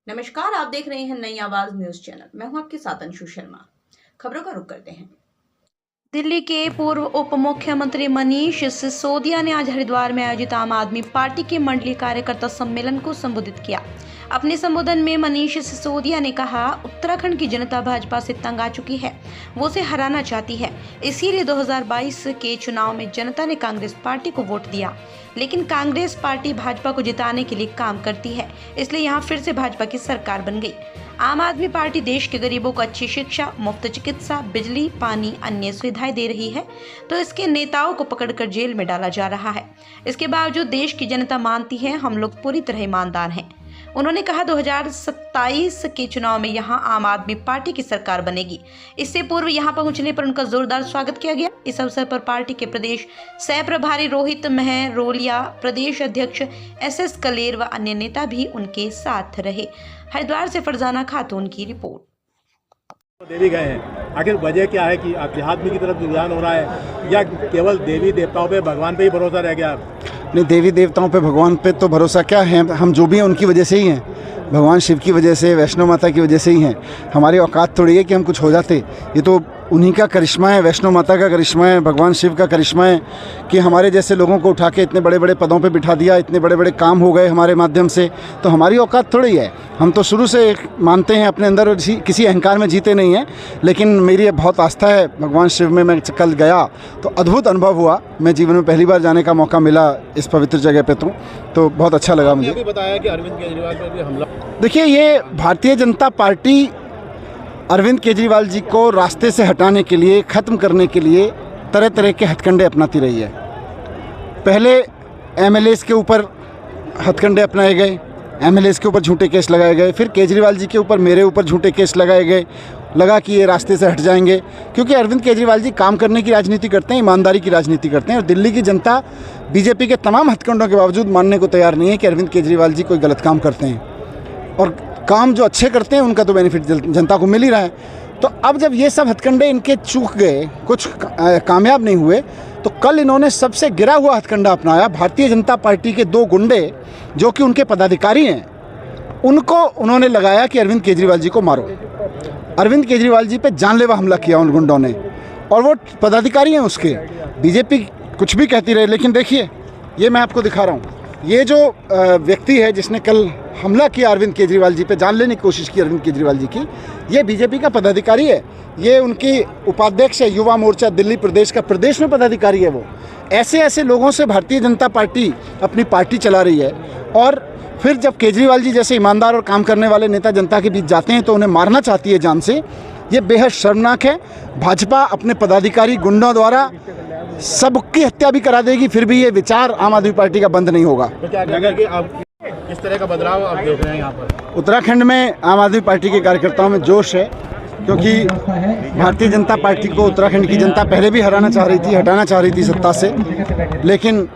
नमस्कार, आप देख रहे हैं नई आवाज न्यूज चैनल। मैं हूं आपके साथ अंशु शर्मा। खबरों का रुख करते हैं। दिल्ली के पूर्व उप मुख्यमंत्री मनीष सिसोदिया ने आज हरिद्वार में आयोजित आम आदमी पार्टी के मंडलीय कार्यकर्ता सम्मेलन को संबोधित किया। अपने संबोधन में मनीष सिसोदिया ने कहा, उत्तराखंड की जनता भाजपा से तंग आ चुकी है, वो उसे हराना चाहती है। इसीलिए 2022 के चुनाव में जनता ने कांग्रेस पार्टी को वोट दिया, लेकिन कांग्रेस पार्टी भाजपा को जिताने के लिए काम करती है, इसलिए यहाँ फिर से भाजपा की सरकार बन गई। आम आदमी पार्टी देश के गरीबों को अच्छी शिक्षा, मुफ्त चिकित्सा, बिजली, पानी, अन्य सुविधाएं दे रही है, तो इसके नेताओं को पकड़कर जेल में डाला जा रहा है। इसके बावजूद देश की जनता मानती है हम लोग पूरी तरह ईमानदार हैं। उन्होंने कहा 2027 के चुनाव में यहां आम आदमी पार्टी की सरकार बनेगी। इससे पूर्व यहां पहुंचने पर उनका जोरदार स्वागत किया गया। इस अवसर पर पार्टी के प्रदेश सह प्रभारी रोहित महरोलिया, प्रदेश अध्यक्ष SS कलेर व अन्य नेता भी उनके साथ रहे। हरिद्वार से फरजाना खातून की रिपोर्ट। देवी गए हैं, आखिर वजह क्या है कि अध्यात्म की तरफ रुझान हो रहा है या केवल देवी देवताओं पे, भगवान पे ही भरोसा रह गया? नहीं, देवी देवताओं पे, भगवान पे तो भरोसा क्या है, हम जो भी हैं उनकी वजह से ही हैं। भगवान शिव की वजह से, वैष्णो माता की वजह से ही हैं। हमारी औकात थोड़ी है कि हम कुछ हो जाते, ये तो उन्हीं का करिश्मा है, वैष्णो माता का करिश्मा है, भगवान शिव का करिश्मा है कि हमारे जैसे लोगों को उठा के इतने बड़े बड़े पदों पे बिठा दिया, इतने बड़े बड़े काम हो गए हमारे माध्यम से। तो हमारी औकात थोड़ी है, हम तो शुरू से मानते हैं अपने अंदर, किसी अहंकार में जीते नहीं हैं। लेकिन मेरी बहुत आस्था है भगवान शिव में। मैं कल गया तो अद्भुत अनुभव हुआ। मैं जीवन में पहली बार जाने का मौका मिला इस पवित्र जगह पे, तो बहुत अच्छा लगा मुझे। अभी बताया कि अरविंद केजरीवाल पर भी हमला। देखिए, ये भारतीय जनता पार्टी अरविंद केजरीवाल जी को रास्ते से हटाने के लिए, ख़त्म करने के लिए तरह तरह के हथकंडे अपनाती रही है। पहले MLAs के ऊपर हथकंडे अपनाए गए, MLAs के ऊपर झूठे केस लगाए गए, फिर केजरीवाल जी के ऊपर, मेरे ऊपर झूठे केस लगाए गए। लगा कि ये रास्ते से हट जाएंगे, क्योंकि अरविंद केजरीवाल जी काम करने की राजनीति करते हैं, ईमानदारी की राजनीति करते हैं। और दिल्ली की जनता BJP के तमाम हथकंडों के बावजूद मानने को तैयार नहीं है कि अरविंद केजरीवाल जी कोई गलत काम करते हैं। और काम जो अच्छे करते हैं उनका तो बेनिफिट जनता को मिल ही रहा है। तो अब जब ये सब हथकंडे इनके चूक गए, कुछ कामयाब नहीं हुए, तो कल इन्होंने सबसे गिरा हुआ हथकंडा अपनाया। भारतीय जनता पार्टी के 2 गुंडे जो कि उनके पदाधिकारी हैं, उनको उन्होंने लगाया कि अरविंद केजरीवाल जी को मारो। अरविंद केजरीवाल जी पे जानलेवा हमला किया उन गुंडों ने, और वो पदाधिकारी हैं उसके। BJP कुछ भी कहती रहे, लेकिन देखिए, ये मैं आपको दिखा रहा हूँ। ये जो व्यक्ति है जिसने कल हमला किया अरविंद केजरीवाल जी पे, जान लेने की कोशिश की अरविंद केजरीवाल जी की, ये BJP का पदाधिकारी है। ये उनकी उपाध्यक्ष है, युवा मोर्चा दिल्ली प्रदेश का प्रदेश में पदाधिकारी है वो। ऐसे ऐसे लोगों से भारतीय जनता पार्टी अपनी पार्टी चला रही है। और फिर जब केजरीवाल जी जैसे ईमानदार और काम करने वाले नेता जनता के बीच जाते हैं तो उन्हें मारना चाहती है जान से। ये बेहद शर्मनाक है। भाजपा अपने पदाधिकारी गुंडों द्वारा सबकी हत्या भी करा देगी, फिर भी ये विचार आम आदमी पार्टी का बंद नहीं होगा। तो क्या कहेंगे कि आप किस तरह का बदलाव आप देख रहे हैं यहाँ पर? उत्तराखंड में आम आदमी पार्टी के कार्यकर्ताओं में जोश है, क्योंकि भारतीय जनता पार्टी को उत्तराखंड की जनता पहले भी हटाना चाह रही थी सत्ता से, लेकिन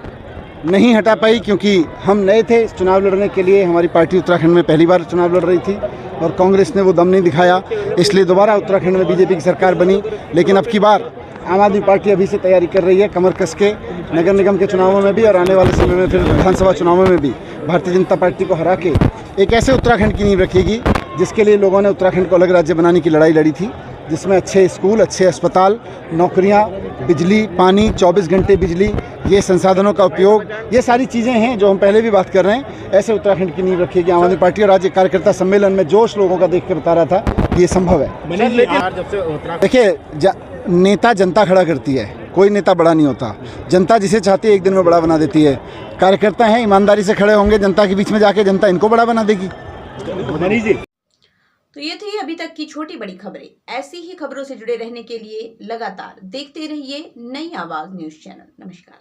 नहीं हटा पाई, क्योंकि हम नए थे चुनाव लड़ने के लिए। हमारी पार्टी उत्तराखंड में पहली बार चुनाव लड़ रही थी और कांग्रेस ने वो दम नहीं दिखाया, इसलिए दोबारा उत्तराखंड में BJP की सरकार बनी। लेकिन अब की बार आम आदमी पार्टी अभी से तैयारी कर रही है, कमर कस के, नगर निगम के चुनावों में भी और आने वाले समय में फिर विधानसभा चुनावों में भी भारतीय जनता पार्टी को हरा के एक ऐसे उत्तराखंड की नींव रखेगी जिसके लिए लोगों ने उत्तराखंड को अलग राज्य बनाने की लड़ाई लड़ी थी, जिसमें अच्छे स्कूल, अच्छे अस्पताल, नौकरियां, बिजली, पानी, 24 घंटे बिजली, ये संसाधनों का उपयोग, ये सारी चीज़ें हैं जो हम पहले भी बात कर रहे हैं। ऐसे उत्तराखंड की नींव रखेगी आम आदमी पार्टी। और आज कार्यकर्ता सम्मेलन में जोश लोगों का देख के बता रहा था कि ये संभव है। देखिए, नेता जनता खड़ा करती है, कोई नेता बड़ा नहीं होता। जनता जिसे चाहती है एक दिन में बड़ा बना देती है। कार्यकर्ता हैं, ईमानदारी से खड़े होंगे जनता के बीच में जाके, जनता इनको बड़ा बना देगी। तो ये थी अभी तक की छोटी बड़ी खबरें। ऐसी ही खबरों से जुड़े रहने के लिए लगातार देखते रहिए नई आवाज न्यूज चैनल। नमस्कार।